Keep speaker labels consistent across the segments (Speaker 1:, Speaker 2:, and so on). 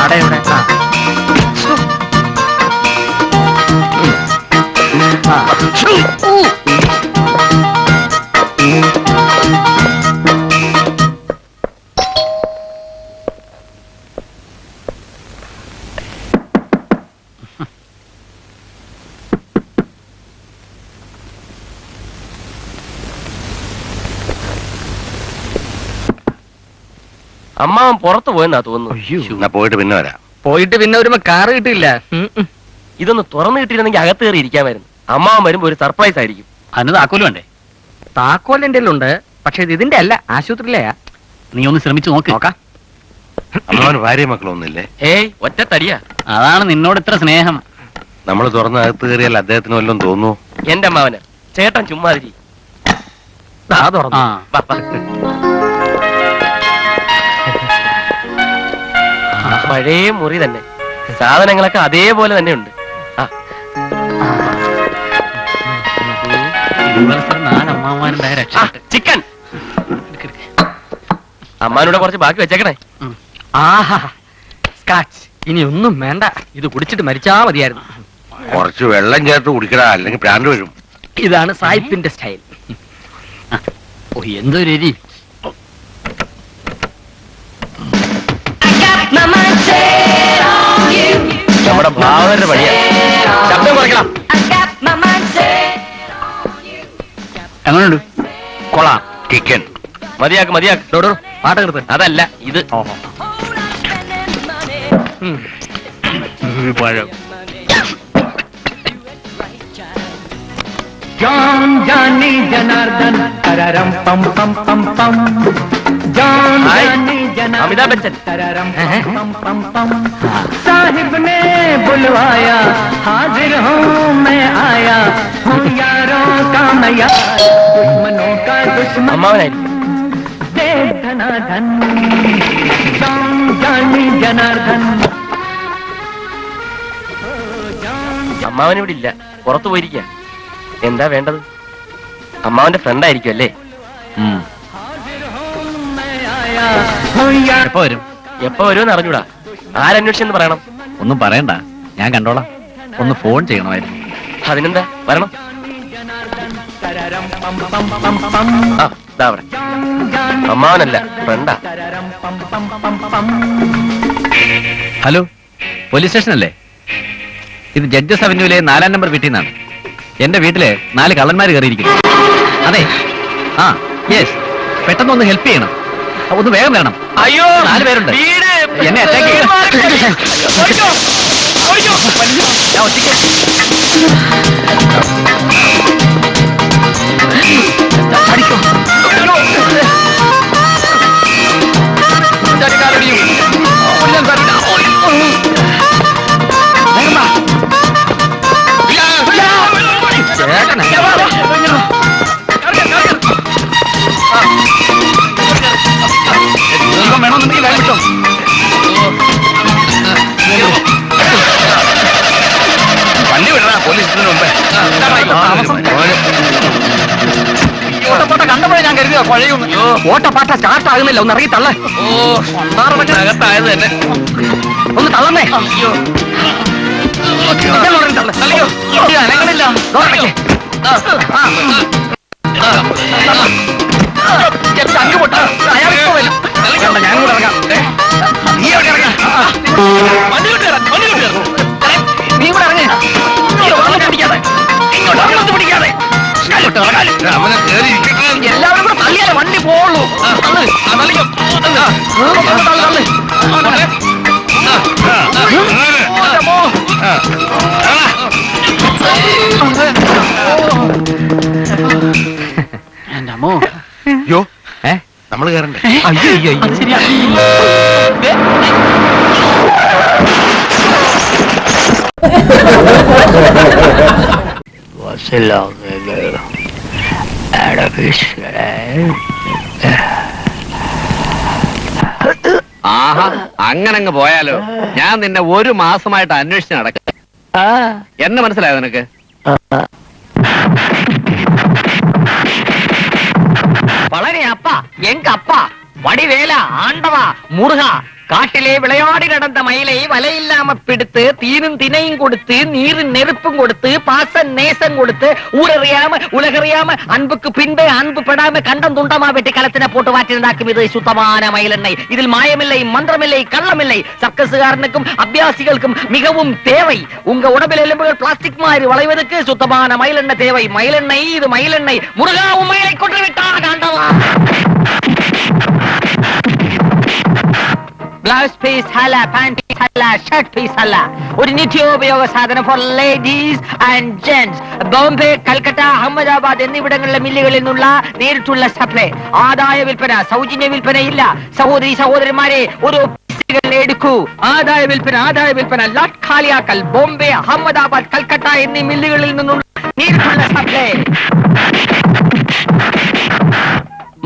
Speaker 1: അടയുടെ
Speaker 2: അമ്മാവൻ പുറത്തു പോയെന്നാ തോന്നുന്നു.
Speaker 3: പോയിട്ട് പിന്നെ വരാം.
Speaker 1: പോയിട്ട് പിന്നെ വരുമ്പോ കാറ് കിട്ടില്ല.
Speaker 2: ഇതൊന്ന് തുറന്നു കിട്ടിയിരുന്നെങ്കിൽ അകത്ത് കയറി ഇരിക്കാമായിരുന്നു. അമ്മാവൻ വരുമ്പോ ഒരു സർപ്രൈസ് ആയിരിക്കും.
Speaker 4: അതിന് താക്കോല് വേണ്ടേ?
Speaker 1: താക്കോലിന്റെ ഉണ്ട്, പക്ഷെ ഇത് ഇതിന്റെ അല്ല, ആശുപത്രിയിലെയാ.
Speaker 4: നീ ഒന്ന് ശ്രമിച്ചു നോക്കാം.
Speaker 3: അമ്മാവന് ഭാര്യ മക്കളൊന്നുമില്ലേ?
Speaker 2: ഏയ് ഒറ്റ തടിയാ.
Speaker 4: അതാണ് നിന്നോട് ഇത്ര സ്നേഹം.
Speaker 3: നമ്മൾ തുറന്ന് അകത്ത് കയറിയാൽ അദ്ദേഹത്തിന് വല്ലതും തോന്നുന്നു.
Speaker 2: എന്റെ അമ്മാവന് ചേട്ടൻ ചുമ്മാതിരി. പഴയ മുറി തന്നെ, സാധനങ്ങളൊക്കെ അതേപോലെ തന്നെ ഉണ്ട്. ചിക്കൻ അമ്മാനൂടെ കുറച്ച് ബാക്കി വെച്ചേക്കണേ.
Speaker 1: ആഹാ, സ്കാച്ച്. ഇനി ഒന്നും വേണ്ട, ഇത് കുടിച്ചിട്ട് മരിച്ചാ മതിയായിരുന്നു.
Speaker 3: കുറച്ച് വെള്ളം ചേർത്ത് കുടിക്കടാ, അല്ലെങ്കിൽ പ്രാന്ത് വരും.
Speaker 1: ഇതാണ് സായിപ്പിന്റെ സ്റ്റൈൽ.
Speaker 4: എന്തൊരു എരി.
Speaker 2: നമ്മുടെ ഭാവനയുടെ വഴിയാ. ശബ്ദം കുറയ്ക്കണം.
Speaker 4: എങ്ങനെയുണ്ട്?
Speaker 2: കൊള്ളാം.
Speaker 3: ചിക്കൻ
Speaker 2: മതിയാക്ക് മതിയാക്ക്.
Speaker 1: പാട്ട് നിർത്ത്.
Speaker 2: അതല്ല ഇത്.
Speaker 4: പഴം.
Speaker 5: जान जानी जनार्दन तररम पम पम पम पम जान जानी जनार्दन
Speaker 2: अमिताभ बच्चन
Speaker 5: तररम पम पम पम साहिब ने बुलवाया हाजिर हूँ मैं आया हूँ यारों का मैं यार दुश्मनों का दुश्मन
Speaker 2: അമ്മാവനായിരിക്കും.
Speaker 5: धनाधन जान जानी जनार्दन
Speaker 2: അമ്മാവൻ ഇവിടെ ഇല്ല, പുറത്തു പോയിരിക്കുക. എന്താ വേണ്ടത്? അമ്മാവന്റെ ഫ്രണ്ട് ആയിരിക്കും അല്ലേ?
Speaker 4: എപ്പോ വരും?
Speaker 2: എപ്പോ വരുമെന്ന് അറിഞ്ഞൂടാ. ആരന്വേഷിച്ചെന്ന് പറയണം.
Speaker 4: ഒന്നും പറയണ്ട, ഞാൻ കണ്ടോളാം. ഒന്ന് ഫോൺ ചെയ്യണമായിരുന്നു.
Speaker 2: അതിനെന്താ, വരണം. അവിടെ അമ്മാവനല്ല, ഫ്രണ്ടാ.
Speaker 4: ഹലോ, പോലീസ് സ്റ്റേഷൻ അല്ലേ? ഇത് ജഡ്ജസ് അവന്യൂലെ 4-ാം നമ്പർ വീട്ടിൽ നിന്നാണ്. എന്റെ വീട്ടില് 4 കള്ളന്മാർ കയറിയിരിക്കുന്നു. അതെ, ആ യെസ്, പെട്ടെന്ന് ഒന്ന് ഹെൽപ്പ് ചെയ്യണം. ഒന്ന് വേഗം വരണം.
Speaker 2: അയ്യോ,
Speaker 4: 4 പേരുണ്ട്. എന്നെ അറ്റാക്ക് ചെയ്യണം. ഞാൻ ഒറ്റയ്ക്ക്. അടിക്കോ. വേണമെന്നുണ്ടെങ്കിൽ വേഗം വിട്ടോ.
Speaker 3: വണ്ടി വിടണ പോലീസിന് മുമ്പേ.
Speaker 1: ഓട്ടപ്പാട്ട കണ്ടപ്പോഴേ ഞാൻ കരുതിയോ പഴയൊന്ന്. ഓട്ടപ്പാട്ട സ്റ്റാർട്ട് ആകുന്നില്ല, ഒന്ന് ഇറങ്ങി തള്ളേ.
Speaker 2: അകത്തായത് തന്നെ.
Speaker 1: ഒന്ന് തള്ളന്നേ. അനങ്ങളില്ല. ചങ്ക് പൊട്ട അയാളിപ്പോ വരും. ഞാൻ കൂടെ ഇറങ്ങാം. നീ എവിടെ ഇറങ്ങാം? നീ കൂടെ ഇറങ്ങി. പിടിക്കാതെ ഇങ്ങോട്ട് പിടിക്കാതെ എല്ലാവരും കൂടെ തള്ളിയാലേ വണ്ടി പോവുള്ളൂ.
Speaker 4: എന്റെ അമ്മോ.
Speaker 3: യോ, നമ്മള് കയറണ്ടേ?
Speaker 4: ആഹാ, അങ്ങനങ്ങ് പോയാലോ? ഞാൻ നിന്നെ 1 മാസമായിട്ട് അന്വേഷിച്ച് നടക്ക. എന്നെ മനസ്സിലായോ നിനക്ക്?
Speaker 1: വളരെ അപ്പാ எங்க அப்பா வடிவேலா ஆண்டவா முருகா காட்டிலே விளையாடி நடந்த மயிலை வலையில்லாம பிடித்து தீரும் தினையும் கொடுத்து நீரின் நெருப்பும் கொடுத்து பாச நேசம் கொடுத்து ஊரறியாம உலகறியாம அன்புக்கு பின்பு அன்பு படாம கண்டம் துண்டமா வெட்டி களத்தின போட்டு வாற்றிருந்தாக்கும் இது சுத்தமான மயிலெண்ணெய். இதில் மாயமில்லை, மந்திரமில்லை, கள்ளமில்லை. சர்க்கஸுகாரனுக்கும் அபியாசிகளுக்கும் மிகவும் தேவை. உங்க உடம்பில் எலும்புகள் பிளாஸ்டிக் மாதிரி வளைவதற்கு சுத்தமான மயிலெண்ணெய் தேவை. மயிலெண்ணெய், இது மயிலெண்ணெய். முருகாவும் மயிலை கொன்று விட்டான் ஆண்டவா. Blouse piece halla, pant piece halla, shirt piece halla. ഒരു നിത്യോപയോഗ സാധനം for ladies and gents. Bombay, Calcutta, Ahmedabad എന്നിവിടങ്ങളിലെ മില്ലുകളിൽ നിന്നുള്ള നേരിട്ടുള്ള സപ്ലൈ. ആദായ വിൽപ്പന, സൗജന്യ വിൽപ്പന ഇല്ല. സഹോദരി സഹോദരന്മാരെ ഒരു പീസുകൾ എടുക്കൂ. ആദായ വിൽപ്പന ലാട്ട് ഖാലിയാക്കൽ. ബോംബെ, അഹമ്മദാബാദ്, കൽക്കട്ട എന്നീ മില്ലുകളിൽ നിന്നുള്ള നേരിട്ടുള്ള സപ്ലൈ.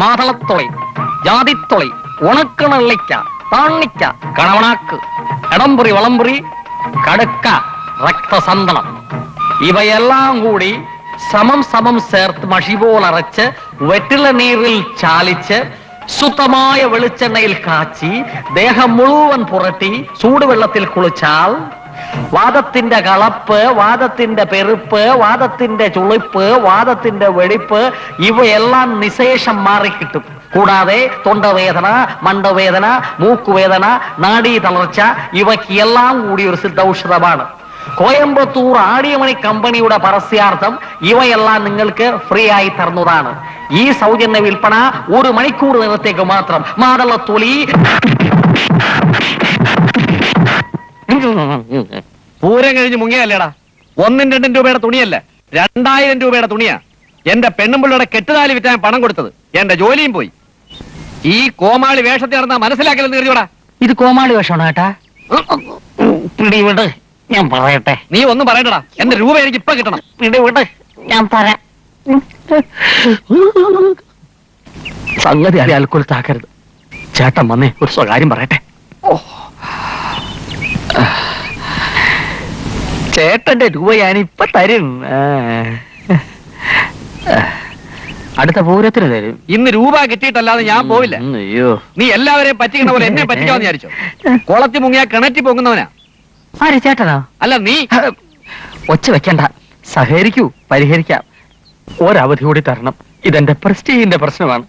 Speaker 1: മാതളത്തൊളി, ജാതിത്തൊളി, ഉണക്കണള്ളിക്ക, താണിക്ക, കണവണാക്ക്, എടംപുറി, വളംപുറി, കടുക്ക, രക്തസന്തളം ഇവയെല്ലാം കൂടി സമം ചേർത്ത് മഷി പോലരച്ച് വെറ്റില നീരിൽ ചാലിച്ച് ശുദ്ധമായ വെളിച്ചെണ്ണയിൽ കാച്ചി ദേഹം മുഴുവൻ പുരട്ടി ചൂടുവെള്ളത്തിൽ കുളിച്ചാൽ വാദത്തിന്റെ കളപ്പ്, വാദത്തിന്റെ പെരുപ്പ്, വാദത്തിന്റെ ചുളിപ്പ്, വാദത്തിന്റെ വെടിപ്പ് ഇവയെല്ലാം നിശേഷം മാറിക്കിട്ടും. കൂടാതെ തൊണ്ടവേദന, മണ്ടവേദന, മൂക്കുവേദന, നാഡീ തളർച്ച ഇവയ്ക്കെല്ലാം കൂടി ഒരു സിദ്ധൌഷധമാണ്. കോയമ്പത്തൂർ ആടിയമണി കമ്പനിയുടെ പരസ്യാർത്ഥം ഇവയെല്ലാം നിങ്ങൾക്ക് ഫ്രീ ആയി തരുന്നതാണ്. ഈ സൗജന്യ വിൽപ്പന 1 മണിക്കൂർ നേരത്തേക്ക് മാത്രം. മാതളത്തൊലി
Speaker 4: പൂരം കഴിഞ്ഞ് മുങ്ങിയല്ലേടാ. 1-2 രൂപയുടെ തുണിയല്ല, 2000 രൂപയുടെ തുണിയാ. എന്റെ പെണ്ണുമ്പിള്ളയുടെ കെട്ടുതാലി വിറ്റാൻ പണം കൊടുത്തത്. എന്റെ ജോലിയും പോയി. ഈ കോമാളി വേഷത്തിൽ നടന്നാ മനസ്സിലാക്കലെന്ന് കരുതിയോടാ.
Speaker 1: ഇത് കോമാളി വേഷമാണ് കേട്ടാ. പിടിവിട്, ഞാൻ പറയട്ടെ.
Speaker 4: നീ ഒന്നും പറയണ്ടടാ. എന്റെ രൂപ എനിക്ക് ഇപ്പൊ കിട്ടണം.
Speaker 1: പിടിവിട്, ഞാൻ തരാം. സംഗതി അൽക്കൊലത്താക്കരുത്. ചേട്ടൻ വന്നേ ഒരു സ്വകാര്യം പറയട്ടെ. ചേട്ടന്റെ രൂപ ഞാനിപ്പൊ തരും. അടുത്ത പൂരത്തിന് തരും.
Speaker 4: ഇന്ന് രൂപ കിട്ടിയിട്ടല്ലാതെ ഞാൻ പോവില്ല.
Speaker 1: അയ്യോ,
Speaker 4: നീ എല്ലാവരെയും പറ്റിക്കണ പോലെ എന്നെ പറ്റിക്കാന്ന് വിചാരിച്ചോ? കുളത്തി മുങ്ങിയാ കിണറ്റി പൊങ്ങുന്നവനാ.
Speaker 1: ആര് ചേട്ടനാ?
Speaker 4: അല്ല നീ.
Speaker 1: ഒച്ച വെക്കണ്ട, സഹകരിക്കൂ, പരിഹരിക്കാം. ഒരവധി കൂടി തരണം. ഇതെന്റെ പ്രസ്റ്റീജിന്റെ പ്രശ്നമാണ്.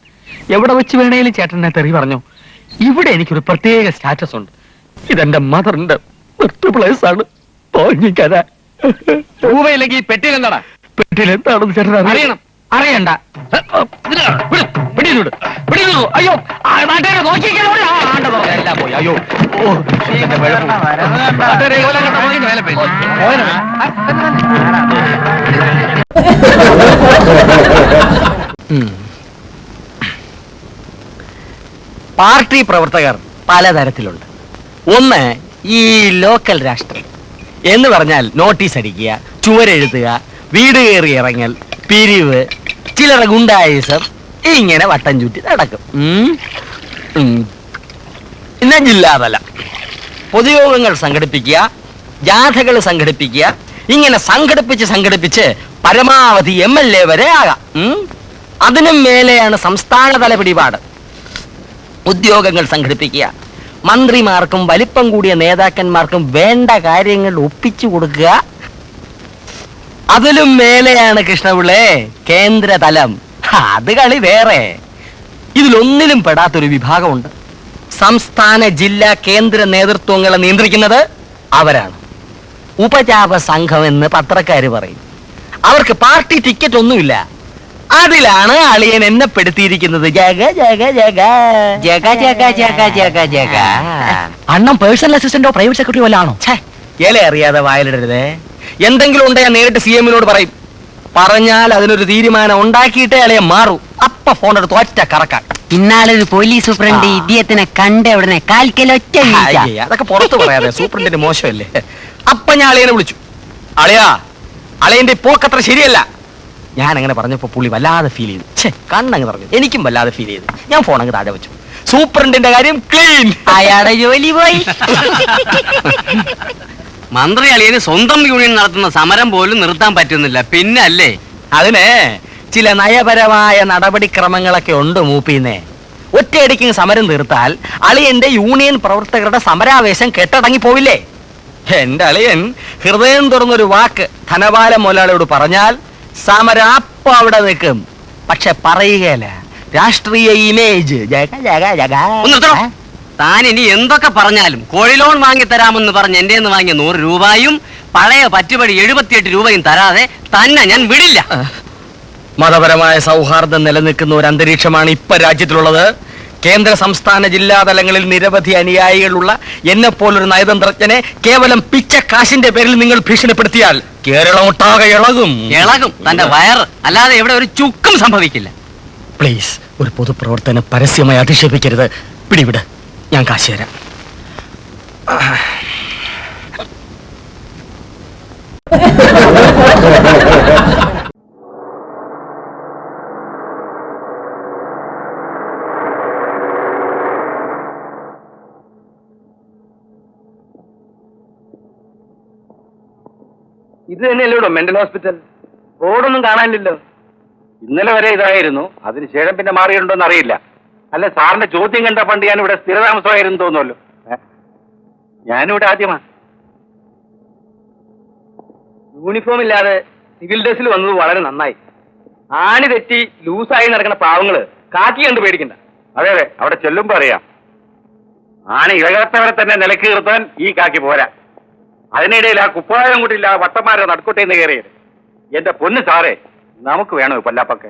Speaker 1: എവിടെ വെച്ച് വേണേലും ചേട്ടനെ തെറി പറഞ്ഞു. ഇവിടെ എനിക്കൊരു പ്രത്യേക സ്റ്റാറ്റസ് ഉണ്ട്. ഇതെന്റെ മദറിന്റെ ബർത്ത് പ്ലേസ് ആണ്. തോന്നിക്കഥ.
Speaker 4: രൂപയില്ലെങ്കിൽ പെട്ടിയിൽ എന്താടാ?
Speaker 1: പെട്ടിയിൽ എന്താണെന്ന് ചേട്ടൻ
Speaker 4: അറിയണം.
Speaker 1: അറിയണ്ട. അയ്യോ, നാട്ടുകാരെ നോക്കിക്കല്ലോ. എല്ലാം പോയി. അയ്യോ, പാർട്ടി പ്രവർത്തകർ പലതരത്തിലുണ്ട്. ഒന്ന് ഈ ലോക്കൽ രാഷ്ട്രീയം എന്ന് പറഞ്ഞാൽ നോട്ടീസ് അടിക്കുക, ചുവരെഴുതുക, വീട് കയറി ഇറങ്ങൽ, പിരിവ്, ചിലർ ഗുണ്ടായിസം, ഇങ്ങനെ വട്ടം ചുറ്റി നടക്കും. പിന്നെ ജില്ലാതല പൊതുയോഗങ്ങൾ സംഘടിപ്പിക്കുക, ജാഥകൾ സംഘടിപ്പിക്കുക. ഇങ്ങനെ സംഘടിപ്പിച്ച് പരമാവധി MLA വരെ ആകാം. അതിനും മേലെയാണ് സംസ്ഥാനതല പിടിപാട്. ഉദ്യോഗങ്ങൾ സംഘടിപ്പിക്കുക, മന്ത്രിമാർക്കും വലിപ്പം കൂടിയ നേതാക്കന്മാർക്കും വേണ്ട കാര്യങ്ങൾ ഒപ്പിച്ചു കൊടുക്കുക. അതിലും മേലെയാണ് കൃഷ്ണപിള്ളേ കേന്ദ്രതലം. അത് കളി വേറെ. ഇതിലൊന്നിലും പെടാത്തൊരു വിഭാഗമുണ്ട്. സംസ്ഥാന, ജില്ലാ, കേന്ദ്ര നേതൃത്വങ്ങളെ നിയന്ത്രിക്കുന്നത് അവരാണ്. ഉപജാപ സംഘം എന്ന് പത്രക്കാര് പറയും. അവർക്ക് പാർട്ടി ടിക്കറ്റ് ഒന്നുമില്ല. അതിലാണ് അളിയൻ എന്നെ പെടുത്തിയിരിക്കുന്നത്. ജഗ ജഗ ജഗ ജഗ ജഗ ജഗ ജഗ ജഗ. അണ്ണം പേഴ്സണൽ അസിസ്റ്റന്റോ പ്രൈവറ്റ് സെക്രട്ടറി വല്ല ആണോ? ഇല അറിയാതെ വായിലിടരുതേ. എന്തെങ്കിലും ഉണ്ടെങ്കിൽ ഞാൻ നേരിട്ട് CM-നോട് പറയും. പറഞ്ഞാൽ അതിനൊരു തീരുമാനം ഉണ്ടാക്കിയിട്ടേ അളിയ മാറൂ. അപ്പ ഫോൺ എടുത്ത് ഒറ്റ കറക്കാൻ.
Speaker 6: ഇന്നാളൊരു പോലീസ് സൂപ്രണ്ട് ഇദ്ദേഹത്തിനെ കണ്ട ഉടനെ കാൽക്കലൊറ്റ
Speaker 1: അതൊക്കെ പുറത്ത് പറയാതെ, സൂപ്രണ്ടിന്റെ മോശമല്ലേ. അപ്പൊ ഞാൻ അളിയനെ വിളിച്ചു. അളിയാ, അളിയന്റെ പോക്കത്ര ശരിയല്ല. ഞാൻ അങ്ങനെ പറഞ്ഞപ്പോ പുള്ളി വല്ലാതെ ഫീൽ ചെയ്തു. കണ്ണങ്ങ് പറഞ്ഞു. എനിക്കും വല്ലാതെ ഫീൽ ചെയ്തു. ഞാൻ ഫോൺ അങ്ങ് താഴെ വെച്ചു. സൂപ്രണ്ടിന്റെ കാര്യം ക്ലീൻ.
Speaker 6: അയാളുടെ ജോലി പോയി.
Speaker 2: മന്ത്രി അളിയന് സ്വന്തം യൂണിയൻ നടത്തുന്ന സമരം പോലും നിർത്താൻ പറ്റുന്നില്ല. പിന്നെ അല്ലേ
Speaker 1: അതിന് ചില നയപരമായ നടപടിക്രമങ്ങളൊക്കെ ഉണ്ട് മൂപ്പീന്നേ. ഒറ്റയടിക്ക് സമരം തീർത്താൽ അളിയന്റെ യൂണിയൻ പ്രവർത്തകരുടെ സമരാവേശം കെട്ടടങ്ങി പോവില്ലേ? എന്റെ അളിയൻ ഹൃദയം തുറന്നൊരു വാക്ക് ധനപാല മുതലാളിയോട് പറഞ്ഞാൽ സമരം അപ്പം അവിടെ നിൽക്കും. പക്ഷെ പറയുകയല്ല, രാഷ്ട്രീയ ഇമേജ് ജഗ ജഗ ജഗ.
Speaker 6: താൻ ഇനി എന്തൊക്കെ പറഞ്ഞാലും കോഴി ലോൺ വാങ്ങിത്തരാമെന്ന് പറഞ്ഞ് എന്റെ വാങ്ങിയ 100 രൂപയും പഴയ പറ്റുപടി 78 രൂപയും തരാതെ തന്നെ ഞാൻ വിടില്ല.
Speaker 1: മതപരമായ സൗഹാർദ്ദം നിലനിൽക്കുന്ന ഒരു അന്തരീക്ഷമാണ് ഇപ്പൊ രാജ്യത്തിലുള്ളത്. കേന്ദ്ര സംസ്ഥാന ജില്ലാ തലങ്ങളിൽ നിരവധി അനുയായികളുള്ള എന്നെപ്പോലൊരു നയതന്ത്രജ്ഞനെ കേവലം പിച്ചക്കാശിന്റെ പേരിൽ നിങ്ങൾ ഭീഷണിപ്പെടുത്തിയാൽ കേരളം ഒട്ടാകെ ഇളകും.
Speaker 6: ഇളകും തന്റെ വയറ്, അല്ലാതെ ഇവിടെ ഒരു ചുക്കും സംഭവിക്കില്ല.
Speaker 1: പ്ലീസ്, ഒരു പൊതുപ്രവർത്തനം പരസ്യമായി അധിക്ഷേപിക്കരുത്. പിടിവിട്, ഞാൻ കാശ് തരാം.
Speaker 3: ഇത് തന്നെയല്ലോ മെന്റൽ ഹോസ്പിറ്റൽ. റോഡൊന്നും കാണാനില്ലല്ലോ. ഇന്നലെ വരെ ഇതായിരുന്നു, അതിനുശേഷം പിന്നെ മാറിയിട്ടുണ്ടോന്ന് അറിയില്ല. അല്ല, സാറിന്റെ ചോദ്യം കണ്ട പണ്ട് ഞാൻ ഇവിടെ സ്ഥിരതാമസമായിരുന്നു തോന്നുമല്ലോ. ഞാനിവിടെ ആദ്യമാണ്. യൂണിഫോം ഇല്ലാതെ സിവിൽ ഡ്രസ്സിൽ വന്നത് വളരെ നന്നായി. ആണി തെറ്റി ലൂസായി നടക്കുന്ന പാവങ്ങള് കാക്കി കണ്ട് പേടിക്കണ്ട. അതെ അതെ, അവിടെ ചെല്ലുമ്പോ അറിയാം. ആണി ഇളകാത്തവരെ തന്നെ നിലക്ക് നിർത്താൻ ഈ കാക്കി പോരാ. അതിനിടയിൽ ആ കുപ്പായം കൂട്ടില്ല വട്ടന്മാരെ നടുക്കോട്ടേന്ന് കയറിയത്. എന്റെ പൊന്ന് സാറേ, നമുക്ക് വേണോ പല്ലാപ്പൊക്കെ?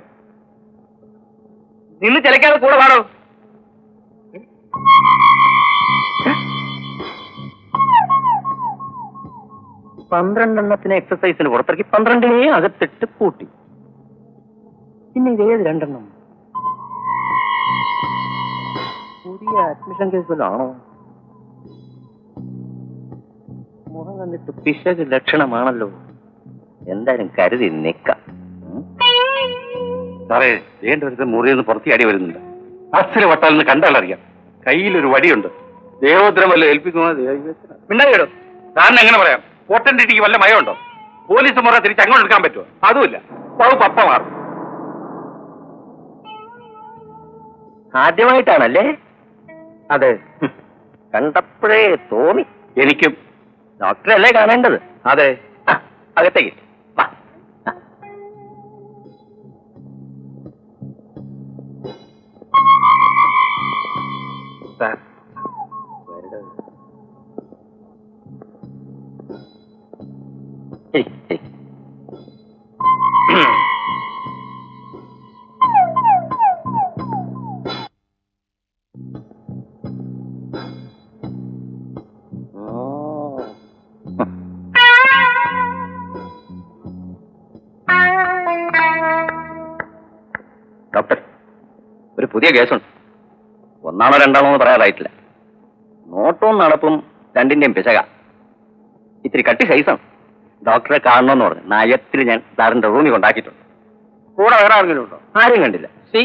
Speaker 3: നിന്ന് ചിലക്കാതെ കൂടെ വേണോ? 12 എക്സസൈസിന് പുറത്തിറക്കി 12 അകത്തിട്ട് പൂട്ടി. പിന്നെ ഇതേത് 2 പുതിയ അഡ്മിഷൻ കേസിലാണോ? മുഖം കണ്ടിട്ട് പിശക് ലക്ഷണമാണല്ലോ. എന്തായാലും കരുതി നിക്കാം. സാറേ, വേണ്ടവരുത് മുറിയെന്ന് പുറത്തിയാടി വരുന്നുണ്ട്. അച്ഛന് വട്ടാലെന്ന് കണ്ടാലറിയാം. കയ്യിലൊരു വടിയുണ്ട്. ദേവോദ്രം വല്ല ഏൽപ്പിക്കുമോ? മിണ്ടായിടോ. സാറിന് എങ്ങനെ പറയാം? പോട്ടൻറ്റിക്ക് വല്ല മയമുണ്ടോ? പോലീസ് മുറ തിരിച്ച് അങ്ങോട്ട് എടുക്കാൻ പറ്റുമോ? അതുമില്ല. പപ്പ മാറും. ആദ്യമായിട്ടാണല്ലേ? അതെ, കണ്ടപ്പോഴേ തോന്നി. എനിക്കും. ഡോക്ടറല്ലേ കാണേണ്ടത്? അതെ. അകത്തേക്ക് വാ. സാർ, ഡോക്ടർ, ഒരു പുതിയ കേസുണ്ട്. 1ആണോ 2ആണോ എന്ന് പറയാറായിട്ടില്ല. നോട്ടവും നടപ്പും 2ന്റെയും പിശക. ഇത്തിരി കട്ടി സൈസാണ്. ഡോക്ടറെ കാണണമെന്ന് പറഞ്ഞു നയത്തിൽ ഞാൻ സാറിന്റെ റൂമിൽ കൊണ്ടാക്കിയിട്ടുണ്ട്. കൂടെ വേറെ ആരെങ്കിലും ഉണ്ടോ? ആരും കണ്ടില്ല. See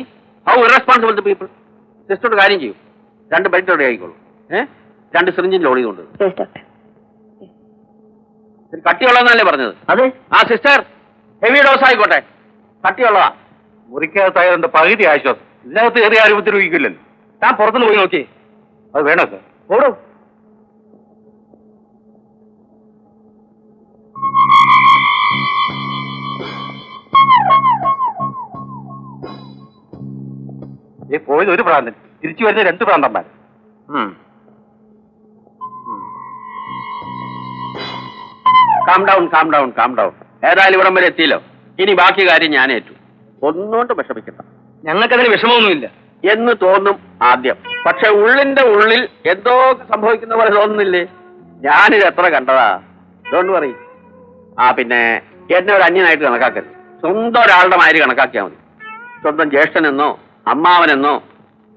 Speaker 3: how irresponsible the people. സിസ്റ്ററോട് കാര്യം ചെയ്യും. 2 ബെൽറ്റ് റെഡി ആയിക്കോളൂ. 2 സിറിഞ്ചിൽ ലോഡ് ചെയ്തുകൊണ്ട്. കട്ടിയുള്ളതെന്നല്ലേ പറഞ്ഞത്? അതെ. ആ സിസ്റ്റർ, ഹെവി ഡോസ് ആയിക്കോട്ടെ. കട്ടിയുള്ളതാ. മുറിക്കകത്തായതുകൊണ്ട് പകുതി ആശ്വാസം. ഇതിനകത്ത് കയറി ആരും ഉപദ്രവിക്കില്ലല്ലോ. താൻ പുറത്തുനിന്ന് പോയി നോക്കി. അത് വേണോ സാർ? ഓടോ. പോയത് ഒരു പ്രാന്തൻ, തിരിച്ചു വരുന്ന 2 പ്രാന്തന്മാർ. Calm down. ഏതായാലും ഇവിടം വരെ എത്തിയല്ലോ. ഇനി ബാക്കി കാര്യം ഞാൻ ഏറ്റു. ഒന്നുകൊണ്ട് വിഷമിക്കണ്ട. ഞങ്ങൾക്കതിന് വിഷമമൊന്നുമില്ല എന്ന് തോന്നും ആദ്യം. പക്ഷെ ഉള്ളിന്റെ ഉള്ളിൽ എന്തോ സംഭവിക്കുന്ന പോലെ തോന്നുന്നില്ലേ? ഞാനിത് എത്ര കണ്ടതാ. Don't worry. പിന്നെ എന്നെ ഒരു അന്യനായിട്ട് കണക്കാക്കരുത്. സ്വന്തം ഒരാളുടെ മാതിരി കണക്കാക്കിയാൽ മതി. സ്വന്തം ജ്യേഷ്ഠനെന്നോ അമ്മാവനെന്നോ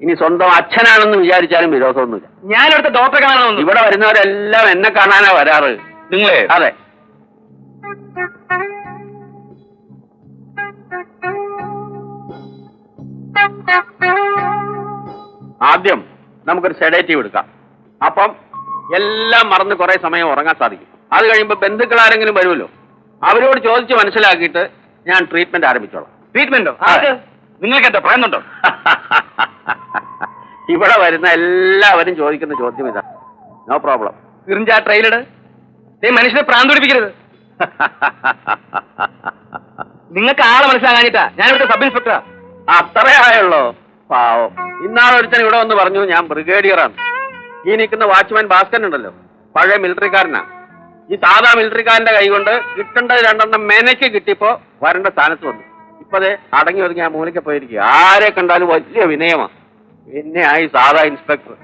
Speaker 3: ഇനി സ്വന്തം അച്ഛനാണെന്ന് വിചാരിച്ചാലും വിരോധമൊന്നുമില്ല. ഞാനിവിടുത്തെ ഡോക്ടറെ കാണാനൊന്നും. ഇവിടെ വരുന്നവരെല്ലാം എന്നെ കാണാനാ വരാറ്. നിങ്ങളെ? അതെ. ആദ്യം നമുക്കൊരു സെഡേറ്റീവ് എടുക്കാം. അപ്പം എല്ലാം മറന്ന് കുറെ സമയം ഉറങ്ങാൻ സാധിക്കും. അത് കഴിയുമ്പോൾ ബന്ധുക്കൾ ആരെങ്കിലും വരുമല്ലോ, അവരോട് ചോദിച്ച് മനസ്സിലാക്കിയിട്ട് ഞാൻ ട്രീറ്റ്മെന്റ് ആരംഭിച്ചോളാം. ട്രീറ്റ്മെന്റോ? നിങ്ങൾക്ക് എന്താ പറയുന്നുണ്ടോ? ഇവിടെ വരുന്ന എല്ലാവരും ചോദിക്കുന്ന ചോദ്യം ഇതാ. No problem.
Speaker 2: തീർച്ച ട്രെയിലഡ് മനുഷ്യനെ പ്രാന്ത് പിടിപ്പിക്കരുത്. നിങ്ങൾക്ക് ആളെ മനസ്സിലാകാഞ്ഞിട്ടാ ഞാൻ ഇവിടുത്തെ സബ് ഇൻസ്പെക്ടറാ.
Speaker 3: അത്രേ ആയുള്ളൂ. പാവം. ഇന്നാളൊരുത്തൻ ഇവിടെ വന്ന് പറഞ്ഞു ഞാൻ ബ്രിഗേഡിയറാണ്. ഈ നിൽക്കുന്ന വാച്ച്മാൻ ഭാസ്കരൻ ഉണ്ടല്ലോ, പഴയ മിലിറ്ററിക്കാരനാ. ഈ സാധാ മിലിറ്ററിക്കാരന്റെ കൈ കൊണ്ട് കിട്ടേണ്ടത് 2 മെനയ്ക്ക് കിട്ടിയപ്പോ വരേണ്ട സ്ഥാനത്ത് വന്നു. ഇപ്പതേ അടങ്ങി ഒതുങ്ങി ആ മൂലയ്ക്ക് പോയിരിക്കുക. ആരെ കണ്ടാലും വലിയ വിനയമാ. പിന്നെ ആയി സാധാ ഇൻസ്പെക്ടർ.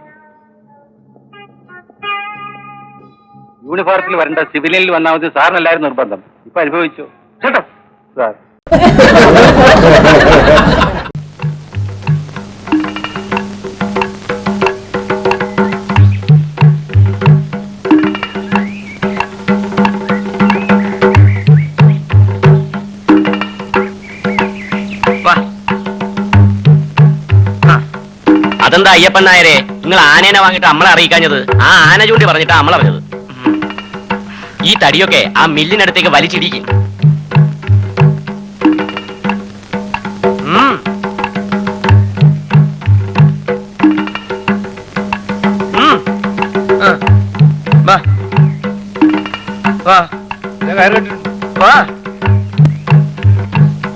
Speaker 2: യൂണിഫോമത്തിൽ വരേണ്ട സിവിലിയനിൽ വന്നാൽ മതി സാറിനല്ലായിരുന്നു നിർബന്ധം. ഇപ്പൊ അനുഭവിച്ചു കേട്ടോ സാർ.
Speaker 6: അതെന്താ അയ്യപ്പൻ നായരെ, നിങ്ങൾ ആനേനെ വാങ്ങിട്ട് നമ്മളെ അറിയിക്കാഞ്ഞത്? ആ ആന ചൂണ്ടി പറഞ്ഞിട്ടാ നമ്മളെ പറഞ്ഞത്. ഈ തടിയൊക്കെ ആ മില്ലിനടുത്തേക്ക് വലിച്ചിടിക്കും.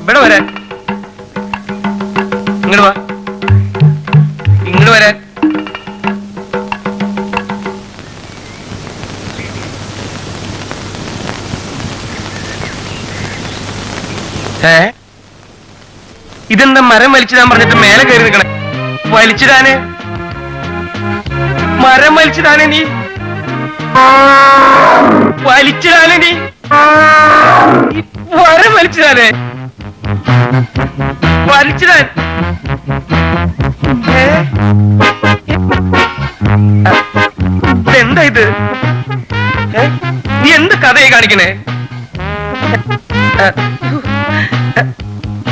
Speaker 2: ഇവിടെ വരാൻ, ഇങ്ങോട്ട് വാ, ഇങ്ങോട്ട് വരാൻ. ഇതെന്താ മരം വലിച്ചിടാൻ പറഞ്ഞിട്ട് മേലെ കയറി നിൽക്കണേ? വലിച്ചിടാനേ, മരം വലിച്ചിടാനേ നീ, വലിച്ചിടാനേ നീ, മരം വലിച്ചിടാനേ, വലിച്ചിടാൻ. എന്താ ഇത്? നീ എന്ത് കഥയായി കാണിക്കണേ?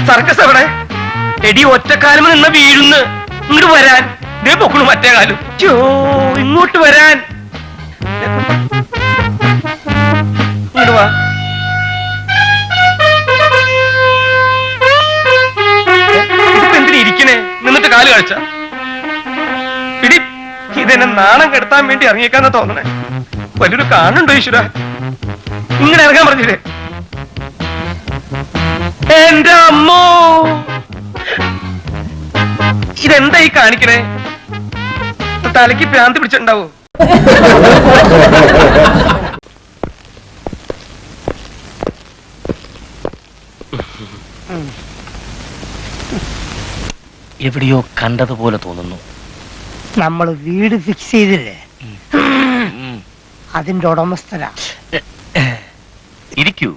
Speaker 2: സർക്കസ് എവിടെ? എടി ഒറ്റക്കാലം നിന്ന് വീഴുന്ന്. ഇങ്ങോട്ട് വരാൻ. ദേ പൊക്കണു മറ്റേ കാലം. ചോ, ഇങ്ങോട്ട് വരാൻ. ഇങ്ങോട്ട് വാ. എന്തിനാ ഇരിക്കണേ? നിന്നിട്ട് കാല് കാഴ്ച ഇടി. ഇതെന്നെ നാണം കെടുത്താൻ വേണ്ടി ഇറങ്ങിയേക്കാന്നാ തോന്നണേ. വലിയൊരു കാണുണ്ടോ ഈശ്വര? ഇങ്ങനെ ഇറങ്ങാൻ പറഞ്ഞില്ലേ? എന്റെ അമ്മോ, ഇതെന്താ ഈ കാണിക്കണേ? തലയ്ക്ക് ഭ്രാന്ത് പിടിച്ചിട്ടുണ്ടാവോ?
Speaker 6: എവിടെയോ കണ്ടതുപോലെ തോന്നുന്നു.
Speaker 7: നമ്മൾ വീട് ഫിക്സ് ചെയ്തില്ലേ, അതിന്റെ ഉടമസ്ഥരാ.
Speaker 6: ഇരിക്കൂ.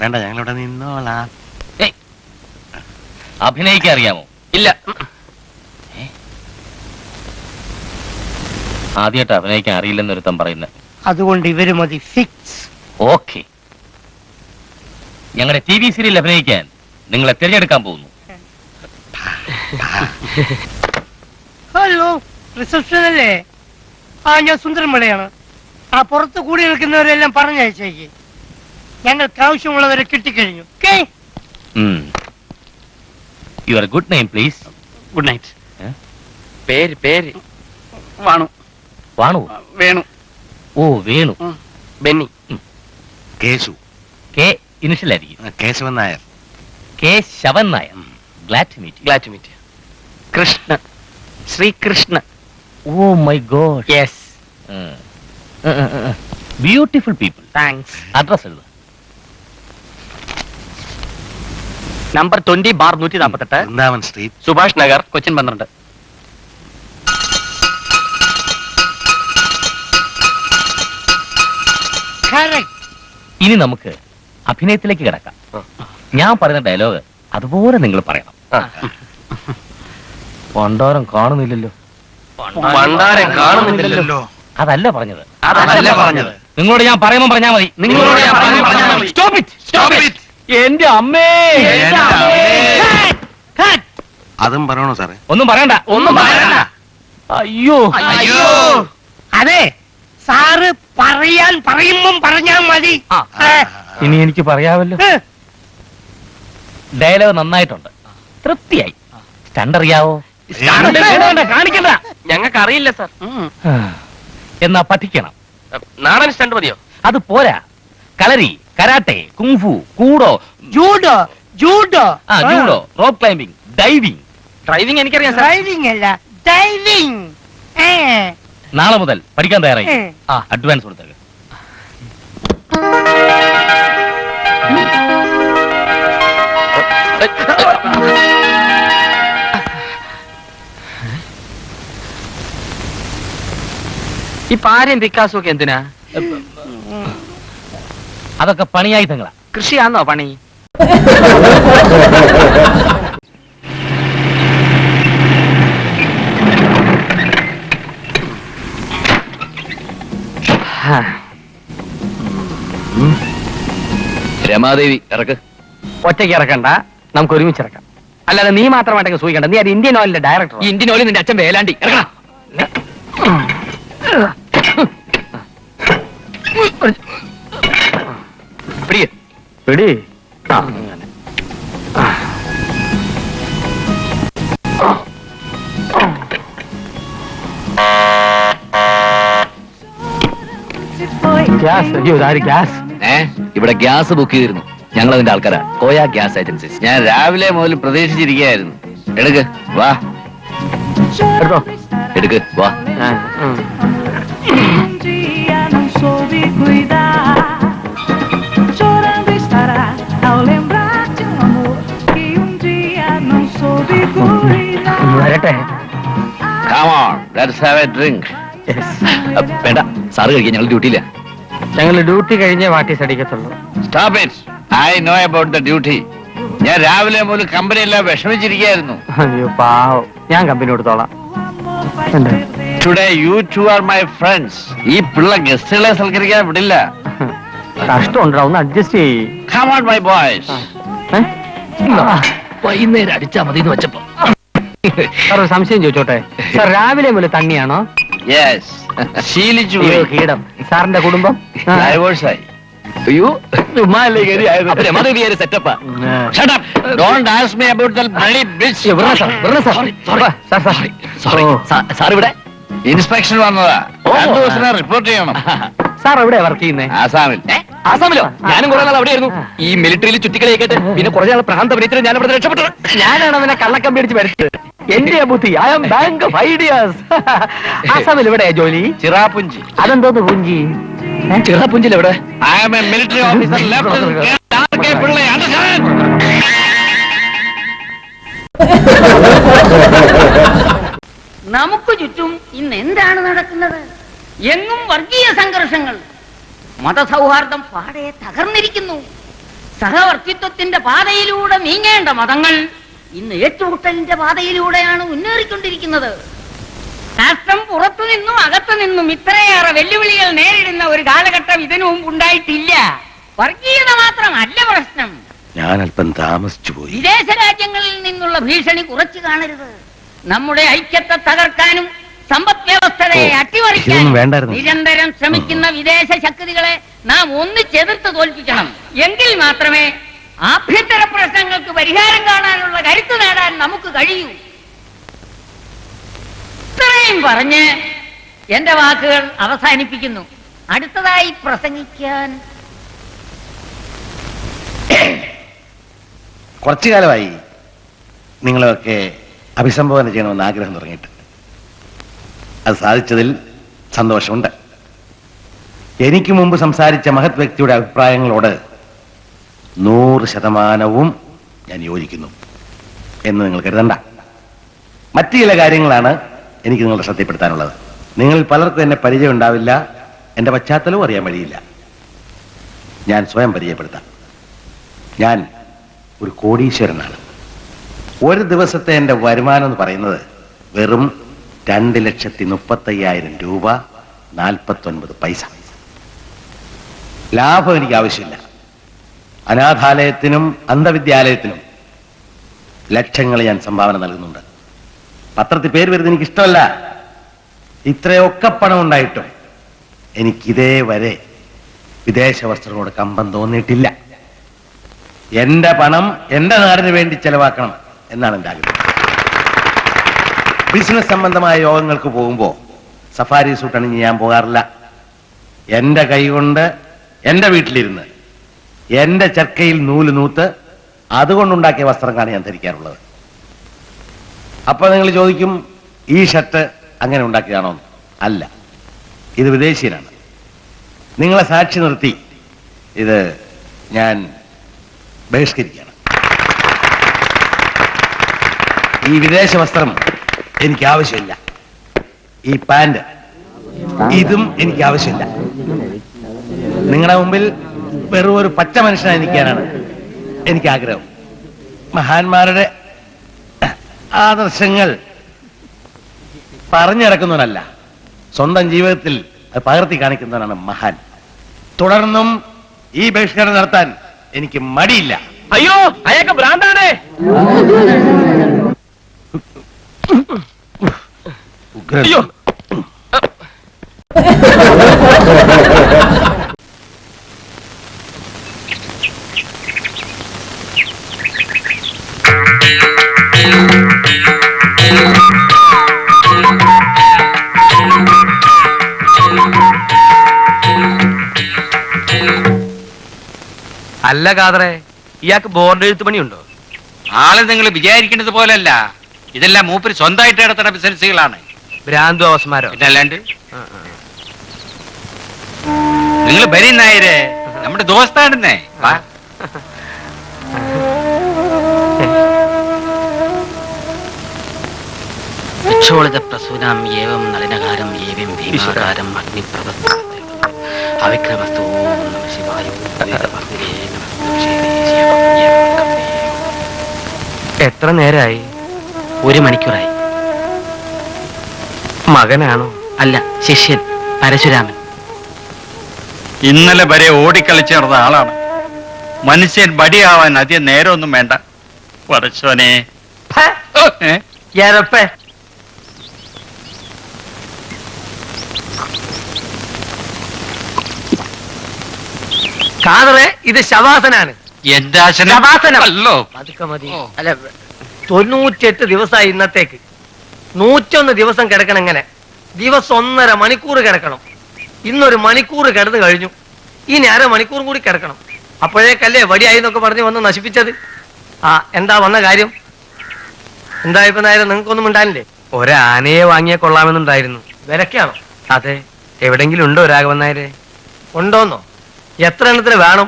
Speaker 4: വേണ്ട, ഞങ്ങളിവിടെ നിന്നോളാം.
Speaker 6: അഭിനയിക്കാൻ അറിയാമോ? ഇല്ല. ആദ്യമായിട്ട് അഭിനയിക്കാൻ അറിയില്ലെന്നൊരുത്തം പറയുന്നത്.
Speaker 7: അതുകൊണ്ട് ഇവര് മതി ഫിക്സ്.
Speaker 6: ഓക്കെ, ഞങ്ങളുടെ ടി വി സീരിയൽ അഭിനയിക്കാൻ നിങ്ങളെ തിരഞ്ഞെടുക്കാൻ പോകുന്നു.
Speaker 7: ഹലോ, റിസപ്ഷൻ അല്ലേ? ആ, ഞാൻ സുന്ദരമളയാണ്. ആ പുറത്ത് കൂടി നിൽക്കുന്നവരെല്ലാം പറഞ്ഞയച്ചേക്ക്. ഞങ്ങൾക്ക് ആവശ്യമുള്ളവരെ കിട്ടിക്കഴിഞ്ഞു.
Speaker 6: Your good name please.
Speaker 2: Good night. പേര് പേര് വാണു.
Speaker 6: വാണു?
Speaker 2: വേണു.
Speaker 6: ഓ, Venu.
Speaker 2: Benny.
Speaker 4: Keshu.
Speaker 6: K initial ആയിരിക്കും.
Speaker 4: കേശവൻ നായർ.
Speaker 6: കെ ശവൻ Nair. Glad to meet.
Speaker 2: Glad to meet. Krishna, Sreekrishna.
Speaker 6: Oh my god.
Speaker 2: Yes.
Speaker 6: Beautiful people.
Speaker 2: Thanks.
Speaker 6: Address എഴുതുക.
Speaker 2: Number 20/148,
Speaker 4: Vrindavan street,
Speaker 2: Subhash Nagar, Cochin 12.
Speaker 6: ഇനി നമുക്ക് അഭിനയത്തിലേക്ക് കിടക്കാം. ഞാൻ പറയുന്ന ഡയലോഗ് അതുപോലെ നിങ്ങൾ പറയണം. പണ്ടാരം കാണുന്നില്ലല്ലോ.
Speaker 2: പണ്ടാരം കാണുന്നില്ലല്ലോ.
Speaker 6: അതല്ല പറഞ്ഞത്.
Speaker 2: അതല്ല പറഞ്ഞത്.
Speaker 6: നിങ്ങളോട് ഞാൻ പറയുമ്പോൾ പറഞ്ഞാൽ മതി.
Speaker 2: നിങ്ങളോട് ഞാൻ പറയുമ്പോൾ പറഞ്ഞാൽ മതി.
Speaker 6: Stop it! Stop it! എന്റെ അമ്മേ!
Speaker 4: അതും പറയണോ സാറേ?
Speaker 6: ഒന്നും പറയണ്ട, ഒന്നും പറയണ്ട. അയ്യോ
Speaker 2: അയ്യോ,
Speaker 7: അതെ, സാറ് പറയുമ്പം പറഞ്ഞാൽ മതി.
Speaker 6: ഇനി എനിക്ക് പറയാമല്ലോ. ഡയലോഗ് നന്നായിട്ടുണ്ട്, തൃപ്തിയായി. സ്റ്റണ്ട് അറിയാവോ?
Speaker 2: കാണിക്കണ്ട, ഞങ്ങൾക്ക് അറിയില്ല സാർ.
Speaker 1: എന്നാ പഠിക്കണം.
Speaker 2: നാടൻ സ്റ്റണ്ട് മതിയോ?
Speaker 1: അത് പോരാ. കളരി, കരാട്ടെ, കുങ്ഫു, കൂഡോ,
Speaker 7: judo judo
Speaker 1: judo, rope climbing, diving.
Speaker 2: Driving എനിക്കറിയാം സാർ.
Speaker 7: ഡ്രൈവിംഗ് അല്ല ഡൈവിംഗ്.
Speaker 1: നാളെ മുതൽ പഠിക്കാൻ തയ്യാറായി. അഡ്വാൻസ് കൊടുത്തേക്ക്.
Speaker 2: ഈ പാരയും പിക്കാസും ഒക്കെ എന്തിനാ?
Speaker 1: അതൊക്കെ പണിയായുധങ്ങളാ.
Speaker 2: കൃഷിയാന്നോ പണി?
Speaker 4: രമാദേവി ഇറക്ക്.
Speaker 1: ഒറ്റയ്ക്ക് ഇറക്കണ്ട, നമുക്ക് ഒരുമിച്ച് ഇറക്കാം. അല്ലാതെ നീ മാത്രമായിട്ടൊക്കെ സൂചിക്കണ്ട. നീ അത് ഇന്ത്യൻ ഓയിലിന്റെ ഡയറക്ടർ.
Speaker 4: ഈ ഇന്ത്യൻ ഓയിൽ നിന്റെ അച്ഛൻ വേലാണ്ടി ഇറക്കണം. പിടിക്ക്.
Speaker 1: പിടി. ഗ്യാസ്. അയ്യോ, ഇതാര് ഗ്യാസ്?
Speaker 4: ഇവിടെ ഗ്യാസ് ബുക്ക് ചെയ്തിരുന്നു. ഞങ്ങൾ അതിന്റെ ആൾക്കാരാ, കോയ ഗ്യാസ് ഏജൻസീസ്. ഞാൻ രാവിലെ മുതൽ പ്രതീക്ഷിച്ചിരിക്കുകയായിരുന്നു. എടുക്ക്, വാ.
Speaker 1: എടുത്തോ.
Speaker 4: എടുക്ക്, വാ.
Speaker 5: Um dia não soube cuidar, chorando estará ao lembrar de um amor que dia não soube cuidar.
Speaker 1: വരട്ടെ.
Speaker 4: Come on, let's have a drink. വേണ്ട, സാറ് കഴിക്കാൻ ഞങ്ങൾ ഡ്യൂട്ടിയില്ല.
Speaker 1: ഞങ്ങൾ ഡ്യൂട്ടി കഴിഞ്ഞേ what is അടിക്കത്തുള്ളൂ.
Speaker 4: Stop it. I know about the duty. ഞാൻ രാവിലെ മുതൽ കമ്പനിയെല്ലാം വിഷമിച്ചിരിക്കുകയായിരുന്നു.
Speaker 1: അയ്യോ പാവം, ഞാൻ കമ്പനി കൊടുത്തോളാം.
Speaker 4: Today you two are my friends. ഈ പിള്ള ഗസ്റ്റുകളെ സൽക്കരിക്കാൻ വിടില്ല.
Speaker 1: കഷ്ടമുണ്ടോ, ഒന്ന് അഡ്ജസ്റ്റ് ചെയ്യ്.
Speaker 4: Come on my boys. വൈകുന്നേരം അടിച്ചാ മതി എന്ന് വെച്ചപ്പോ.
Speaker 1: സാർ ഒരു സംശയം ചോദിച്ചോട്ടെ? സാർ രാവിലെ മുതൽ തണ്ണിയാണോ?
Speaker 4: Yes. ശീലിച്ചു
Speaker 1: അയ്യോ, കീടം. സാറിന്റെ കുടുംബം
Speaker 4: ഡൈവേഴ്സായി.
Speaker 1: അയ്യോ
Speaker 4: സെറ്റപ്പാ. Shut up. Don't ask me about the bloody bitch. Sir ഇവിടെ ഇൻസ്പെക്ഷൻ വന്നതാ. 2 ദിവസം റിപ്പോർട്ട് ചെയ്യണം.
Speaker 1: സാർ എവിടെ വർക്ക് ചെയ്യുന്നേ?
Speaker 4: ആസാമിൽ.
Speaker 1: ആസാമിലോ? ഞാനും കുറെ നാൾ അവിടെയായിരുന്നു. ഈ മിലിറ്ററിയിൽ ചുറ്റിക്കളി കേട്ട് പിന്നെ കുറേ നാൾ പ്രാന്ത പരീക്ഷ ഞാൻ ഇവിടെ രക്ഷപ്പെട്ടു. ഞാനാണ് അവനെ കള്ളക്കമ്പി അടിച്ച് വരുന്നത്. എന്റെ ബുദ്ധി. I am bank of ideas. ആസാമിൽ എവിടെ ജോലി?
Speaker 4: ചിറാപുഞ്ചി.
Speaker 1: അതെന്തോന്ന് പുഞ്ചി?
Speaker 4: ചിറാപുഞ്ചിൽ എവിടെ? I am a military officer.
Speaker 8: നമുക്ക് ചുറ്റും ഇന്ന് എന്താണ് നടക്കുന്നത്? എങ്ങും വർഗീയ സംഘർഷങ്ങൾ, മതസൗഹാർദ്ദം പാടെ തകർന്നിരിക്കുന്നു. സഹവർത്തിത്വത്തിന്റെ പാതയിലൂടെ നീങ്ങേണ്ട മതങ്ങൾ ഇന്ന് ഏറ്റുമുട്ടലിന്റെ പാതയിലൂടെയാണ് മുന്നേറിക്കൊണ്ടിരിക്കുന്നത്. രാഷ്ട്രം പുറത്തു നിന്നും അകത്തു നിന്നും ഇത്രയേറെ വെല്ലുവിളികൾ നേരിടുന്ന ഒരു കാലഘട്ടം ഇതിനു മുമ്പ് ഉണ്ടായിട്ടില്ല. വർഗീയത മാത്രമല്ല പ്രശ്നം,
Speaker 3: ഞാൻ അല്പം താമസിച്ചു പോയി.
Speaker 8: വിദേശ രാജ്യങ്ങളിൽ നിന്നുള്ള ഭീഷണി കുറച്ചു കാണരുത്. നമ്മുടെ ഐക്യത്തെ തകർക്കാനും സമ്പദ് വ്യവസ്ഥയെ അട്ടിമറിക്കാനും നിരന്തരം ശ്രമിക്കുന്ന വിദേശ ശക്തികളെ നാം ഒന്നിച്ചെതിർത്ത് തോൽപ്പിക്കണം. എങ്കിൽ മാത്രമേ ആഭ്യന്തര പ്രശ്നങ്ങൾക്ക് പരിഹാരം കാണാനുള്ള കരുത്ത് നേടാൻ നമുക്ക് കഴിയൂ. ഇത്രയും പറഞ്ഞ് എന്റെ വാക്കുകൾ അവസാനിപ്പിക്കുന്നു. അടുത്തതായി പ്രസംഗിക്കാൻ
Speaker 9: കുറച്ചു കാലമായി നിങ്ങളെയൊക്കെ അഭിസംബോധന ചെയ്യണമെന്ന് ആഗ്രഹം തുടങ്ങിയിട്ട്. അത് സാധിച്ചതിൽ സന്തോഷമുണ്ട്. എനിക്ക് മുമ്പ് സംസാരിച്ച മഹത് വ്യക്തിയുടെ അഭിപ്രായങ്ങളോട് 100% ഞാൻ യോജിക്കുന്നു എന്ന് നിങ്ങൾ കരുതണ്ട. മറ്റു ചില കാര്യങ്ങളാണ് എനിക്ക് നിങ്ങളുടെ ശ്രദ്ധപ്പെടുത്താനുള്ളത്. നിങ്ങളിൽ പലർക്കും എന്നെ പരിചയം ഉണ്ടാവില്ല, എൻ്റെ പശ്ചാത്തലവും അറിയാൻ വഴിയില്ല. ഞാൻ സ്വയം പരിചയപ്പെടുത്താം. ഞാൻ ഒരു കോടീശ്വരനാണ്. ഒരു ദിവസത്തെ എൻ്റെ വരുമാനം എന്ന് പറയുന്നത് വെറും 2,35,000 രൂപ 49 പൈസ. ലാഭം എനിക്ക് ആവശ്യമില്ല. അനാഥാലയത്തിനും അന്ധവിദ്യാലയത്തിനും ലക്ഷങ്ങൾ ഞാൻ സംഭാവന നൽകുന്നുണ്ട്. പത്രത്തിൽ പേര് വരുന്നത് എനിക്ക് ഇഷ്ടമല്ല. ഇത്രയൊക്കെ പണം ഉണ്ടായിട്ടും എനിക്കിതേവരെ വിദേശ വസ്ത്രങ്ങളോട് കമ്പം തോന്നിയിട്ടില്ല. എന്റെ പണം എന്റെ നാടിന് വേണ്ടി ചെലവാക്കണം എന്നാണ് എൻ്റെ ആഗ്രഹം. ബിസിനസ് സംബന്ധമായ യോഗങ്ങൾക്ക് പോകുമ്പോ സഫാരി സൂട്ട് അണിഞ്ഞ് ഞാൻ പോകാറില്ല. എന്റെ കൈ കൊണ്ട് എന്റെ വീട്ടിലിരുന്ന് എന്റെ ചർക്കയിൽ നൂല് നൂത്ത് അതുകൊണ്ടുണ്ടാക്കിയ വസ്ത്രങ്ങളാണ് ഞാൻ ധരിക്കാറുള്ളത്. അപ്പൊ നിങ്ങൾ ചോദിക്കും, ഈ ഷർട്ട് അങ്ങനെ ഉണ്ടാക്കിയതാണോ? അല്ല, ഇത് വിദേശീയനാണ്. നിങ്ങളെ സാക്ഷി നിർത്തി ഇത് ഞാൻ ബഹിഷ്കരിക്കുകയാണ്. ഈ വിദേശ വസ്ത്രം എനിക്ക് ആവശ്യമില്ല. ഈ പാന്റ് ഇതും എനിക്ക് ആവശ്യമില്ല. നിങ്ങളുടെ മുമ്പിൽ വെറും ഒരു പച്ച മനുഷ്യനായിരിക്കാനാണ് എനിക്ക് ആഗ്രഹം. മഹാന്മാരുടെ ആദർശങ്ങൾ പറഞ്ഞു നടക്കുന്നവനല്ല, സ്വന്തം ജീവിതത്തിൽ അത് പകർത്തി കാണിക്കുന്നവനാണ് മഹാൻ. തുടർന്നും ഈ ബഹിഷ്കരണം നടത്താൻ എനിക്ക് മടിയില്ല.
Speaker 2: അയ്യോ, അയാൾക്ക് ഭ്രാന്താണ്.
Speaker 9: ഉഗ്രൻ.
Speaker 2: അയ്യോ, അല്ല കാതറേ, ഇയാൾക്ക് ബോർഡ് എഴുത്ത് പണിയുണ്ടോ?
Speaker 4: ആള് നിങ്ങൾ വിചാരിക്കുന്നത് പോലല്ല. ഇതെല്ലാം മൂപ്പര് സ്വന്തമായിട്ട് നടത്തുന്ന ബിസിനസ്സുകളാണ്.
Speaker 2: ഭ്രാന്തു അവസ്മാരോ?
Speaker 4: പിന്നല്ലാണ്ട് നിങ്ങൾ ബരി നായരെ നമ്മുടെ ദോസ്താണെന്നേ. വാ.
Speaker 6: വിക്ഷോളിത പ്രസൂനാം ഏവം നളിനകാരം ഏവം ഭീമാകാരം അഗ്നിപ്രവസ്തു അവിക്രമസ്തു ഓം നമഃ ശിവായ
Speaker 2: എത്ര നേരായി?
Speaker 6: 1 മണിക്കൂറായി.
Speaker 2: മകനാണോ?
Speaker 6: അല്ല, ശിഷ്യൻ പരശുരാമൻ.
Speaker 4: ഇന്നലെ വരെ ഓടിക്കളിച്ചേർന്ന ആളാണ്. മനുഷ്യൻ ബടിയാവാൻ അധികം നേരമൊന്നും വേണ്ട. പടച്ചോനെ.
Speaker 2: എരപ്പേ, കാതറേ, ഇത് ശവാസനാണ്.
Speaker 4: എന്താ
Speaker 2: ശവാസനം.
Speaker 4: അല്ലോ.
Speaker 2: അതൊക്കെ മതി. അല്ല, 98 ദിവസമായി ഇന്നത്തേക്ക്. 101 ദിവസം കിടക്കണം. ഇങ്ങനെ ദിവസം 1.5 മണിക്കൂർ കിടക്കണം. ഇന്നൊരു മണിക്കൂർ കിടന്നു കഴിഞ്ഞു. ഇനി 1/2 മണിക്കൂറും കൂടി കിടക്കണം. അപ്പോഴേക്കല്ലേ വടിയായി എന്നൊക്കെ പറഞ്ഞ് വന്ന് നശിപ്പിച്ചത്. എന്താ വന്ന കാര്യം? എന്താ ഇപ്പൊ നേരം നിങ്ങൾക്കൊന്നും ഉണ്ടായില്ലേ? ഒരാനയെ വാങ്ങിയ കൊള്ളാമെന്നുണ്ടായിരുന്നു. വിലക്കാണോ? അതെ. എവിടെങ്കിലും ഉണ്ടോ രാഘവൻ നായരെ? ഉണ്ടോന്നോ? എത്ര എണ്ണത്തിന് വേണം?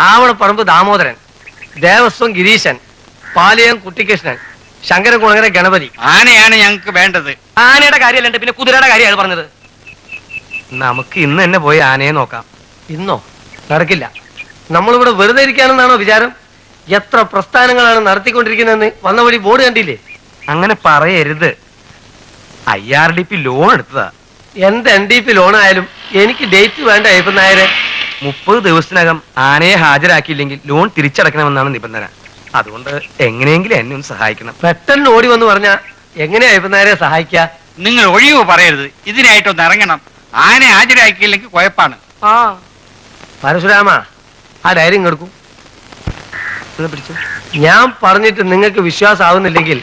Speaker 2: ആവണപ്പറമ്പ് ദാമോദരൻ, ദേവസ്വം ഗിരീശൻ, പാലിയം കുട്ടിക്കൃഷ്ണൻ, ശങ്കരകുളങ്ങര ഗണപതി.
Speaker 4: ആനയാണ് ഞങ്ങൾക്ക് വേണ്ടത്.
Speaker 2: ആനയുടെ കാര്യമല്ല, പിന്നെ കുതിരയുടെ കാര്യമാണ് പറഞ്ഞത്. നമുക്ക് ഇന്ന് തന്നെ പോയി ആനയെ നോക്കാം. ഇന്നോ? നടക്കില്ല. നമ്മളിവിടെ വെറുതെ ഇരിക്കാനെന്നാണോ വിചാരം? എത്ര പ്രസ്ഥാനങ്ങളാണ് നടത്തിക്കൊണ്ടിരിക്കുന്നതെന്ന് വന്ന വഴി ബോർഡ് കണ്ടില്ലേ? അങ്ങനെ പറയരുത്. IRDP ലോൺ എടുത്തതാ. എന്ത് NDP ലോൺ ആയാലും എനിക്ക് ഡേറ്റ് വേണ്ട. ഇപ്പൊ നേരെ 30 ദിവസത്തിനകം ആനയെ ഹാജരാക്കിയില്ലെങ്കിൽ ലോൺ തിരിച്ചടക്കണമെന്നാണ് നിബന്ധന. അതുകൊണ്ട് എങ്ങനെയെങ്കിലും എന്നെ ഒന്ന് സഹായിക്കണം. പെട്ടെന്ന് ഓടി വന്ന് പറഞ്ഞാ എങ്ങനെയാ ഇപ്പൊ നേരെ സഹായിക്കാ?
Speaker 4: നിങ്ങൾ ഒഴിവ് പറയരുത്. ഇതിനായിട്ടൊന്ന് ഇറങ്ങണം. ആന ഹാജരാക്കിയില്ലെങ്കിൽ കുഴപ്പാണ്.
Speaker 2: പരശുരാമ, ആ ഡയറി എടുക്കും. പിടിച്ചു. ഞാൻ പറഞ്ഞിട്ട് നിങ്ങൾക്ക് വിശ്വാസം ആവുന്നില്ലെങ്കിൽ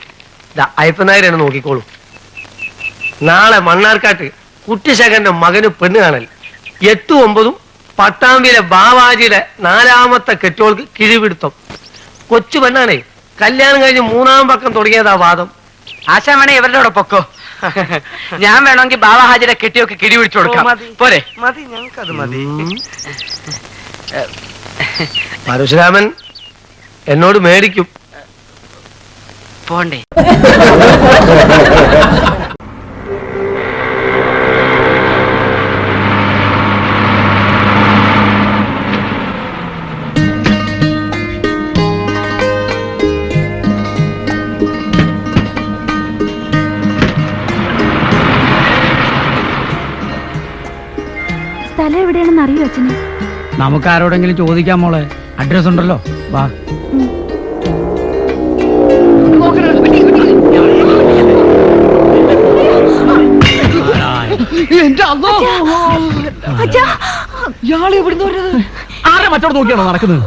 Speaker 2: അയ്യപ്പനായരാണ് നോക്കിക്കോളൂ. നാളെ മണ്ണാർക്കാട്ട് കുട്ടിശേഖരന്റെ മകന് പെണ്ണ് കാണൽ. 8, 9 പട്ടാമ്പിയിലെ ബാവാജിയുടെ 4ാമത്തെ കെട്ടോൾക്ക് കിഴിപിടുത്തം. കൊച്ചു പെണ്ണാണേ. കല്യാണം കഴിഞ്ഞ് 3ാം പക്കം തുടങ്ങിയതാ വാദം.
Speaker 1: ആശാൻ വേണേ ഇവരുടെ പൊക്കോ. ഞാൻ വേണമെങ്കിൽ ബാബ ഹാജിയുടെ കെട്ടിയൊക്കെ കിടി പിടിച്ചു കൊടുക്കാം. പോരെ?
Speaker 2: മതി, ഞങ്ങൾക്കത് മതി. പരശുരാമൻ എന്നോട് മേടിക്കും.
Speaker 6: പോണ്ടേ?
Speaker 10: സ്ഥലം എവിടെയാണെന്ന് അറിയോ അച്ഛന്?
Speaker 7: നമുക്ക് ആരോടെങ്കിലും ചോദിക്കാം മോളെ. അഡ്രസ് ഉണ്ടല്ലോ. വാ. ഇയാളെ എവിടുന്ന് വരുന്നത്? ആരെ മറ്റോട് നോക്കിയാണോ നടക്കുന്നത്?